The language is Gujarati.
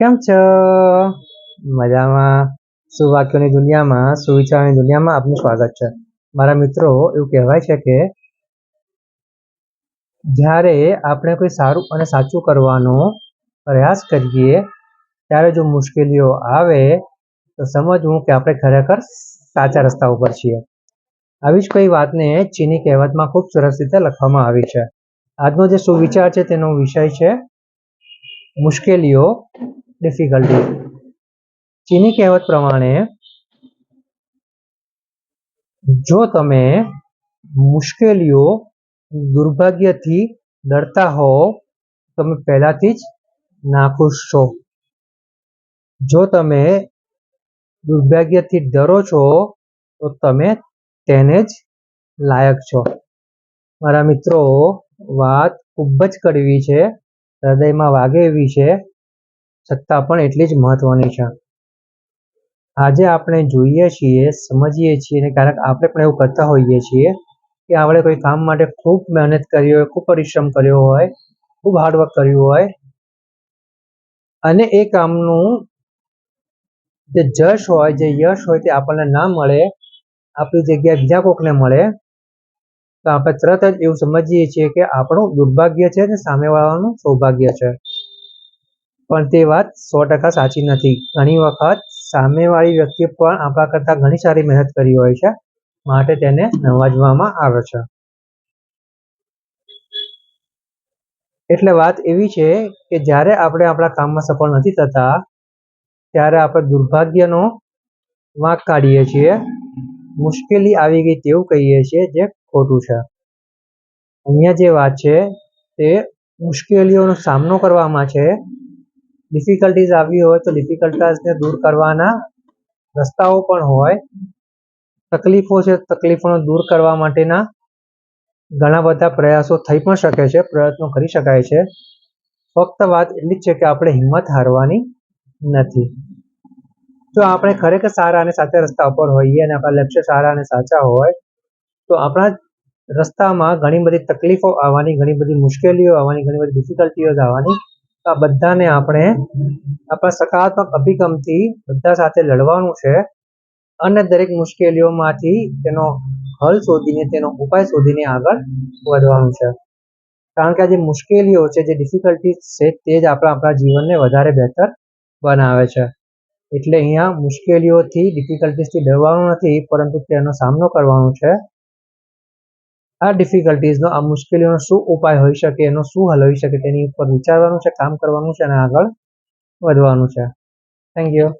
કેમ છો? મજામાં. સુવાક્યોની દુનિયામાં, સુવિચારોની દુનિયામાં આપનું સ્વાગત છે. મારા મિત્રો, એવું કહેવાય છે કે જ્યારે આપણે કોઈ સારું અને સાચું કરવાનો પ્રયાસ કરીએ ત્યારે જો મુશ્કેલીઓ આવે તો સમજવું કે આપણે ખરેખર સાચા રસ્તા ઉપર છીએ. આવી જ કોઈ વાતને ચીની કહેવતમાં ખૂબ સરસ રીતે લખવામાં આવી છે. આજનો જે સુવિચાર છે તેનો વિષય છે મુશ્કેલીઓ, ડિફિકલ્ટી. ચીની કહેવત પ્રમાણે જો તમે મુશ્કેલીઓ, દુર્ભાગ્યથી ડરતા હો તમે પહેલાથી જ નાખુશ છો. જો તમે દુર્ભાગ્યથી ડરો છો તો તમે તેને જ લાયક છો. મારા મિત્રો, વાત ખૂબ જ કડવી છે, હૃદયમાં વાગે એવી છે, છતાં પણ એટલી જ મહત્વની છે. આજે આપણે જોઈએ છીએ, સમજીએ છીએ અને ક્યારેક આપણે પણ એવું કરતા હોઈએ છીએ કે આપણે કોઈ કામ માટે ખૂબ મહેનત કરી હોય, ખૂબ પરિશ્રમ કર્યો હોય, ખૂબ હાર્ડવર્ક કર્યું હોય અને એ કામનું જે જશ હોય, જે યશ હોય તે આપણને ના મળે, આપણી જગ્યાએ બીજા કોકને મળે તો આપણે તરત જ એવું સમજીએ છીએ કે આપણું દુર્ભાગ્ય છે ને સામેવાળાનું સૌભાગ્ય છે. પણ તે વાત 100% સાચી નથી. ઘણી વખત સામેવાળી વ્યક્તિએ પણ આપણા કરતાં ઘણી સારી મહેનત કરી હોય છે, માટે તેને નવાજવામાં આવે છે. એટલે વાત એવી છે કે જ્યારે આપણે આપણા કામમાં સફળ નથી થતા ત્યારે આપણે દુર્ભાગ્યનો વાંક કાઢીએ છીએ, મુશ્કેલી આવી ગઈ તેવું કહીએ છીએ, જે ખોટું છે. અહીંયા જે વાત છે તે મુશ્કેલીઓનો સામનો કરવામાં છે. ડિફિકલ્ટીઝ આવી હોય તો ડિફિકલ્ટીઝને દૂર કરવાના રસ્તાઓ પણ હોય. તકલીફો છે, તકલીફોને દૂર કરવા માટેના ઘણા બધા પ્રયાસો થઈ પણ શકે છે, પ્રયત્નો કરી શકાય છે. ફક્ત વાત એટલી જ છે કે આપણે હિંમત હારવાની નથી. જો આપણે ખરેખર સારા અને સાચા રસ્તા ઉપર હોઈએ અને આપણા લક્ષ્ય સારા અને સાચા હોય તો આપણા રસ્તામાં ઘણી બધી તકલીફો આવવાની, ઘણી બધી મુશ્કેલીઓ આવવાની, ઘણી બધી ડિફિકલ્ટીઓ આવવાની. આ બધાને આપણે આપણા સકારાત્મક અભિગમથી બધા સાથે લડવાનું છે અને દરેક મુશ્કેલીઓમાંથી તેનો હલ શોધીને, તેનો ઉપાય શોધીને આગળ વધવાનું છે. કારણ કે આ જે મુશ્કેલીઓ છે, જે ડિફિકલ્ટી છે, તે જ આપણા જીવનને વધારે બહેતર બનાવે છે. એટલે અહીંયા મુશ્કેલીઓથી, ડિફિકલ્ટીઝથી ડરવાનું નથી, પરંતુ તેનો સામનો કરવાનો છે. આ ડિફિકલ્ટીઝનો, આ મુશ્કેલીઓનો શું ઉપાય હોઈ શકે, એનો શું હલ હોઈ શકે તેની ઉપર વિચારવાનું છે, કામ કરવાનું છે અને આગળ વધવાનું છે. Thank you.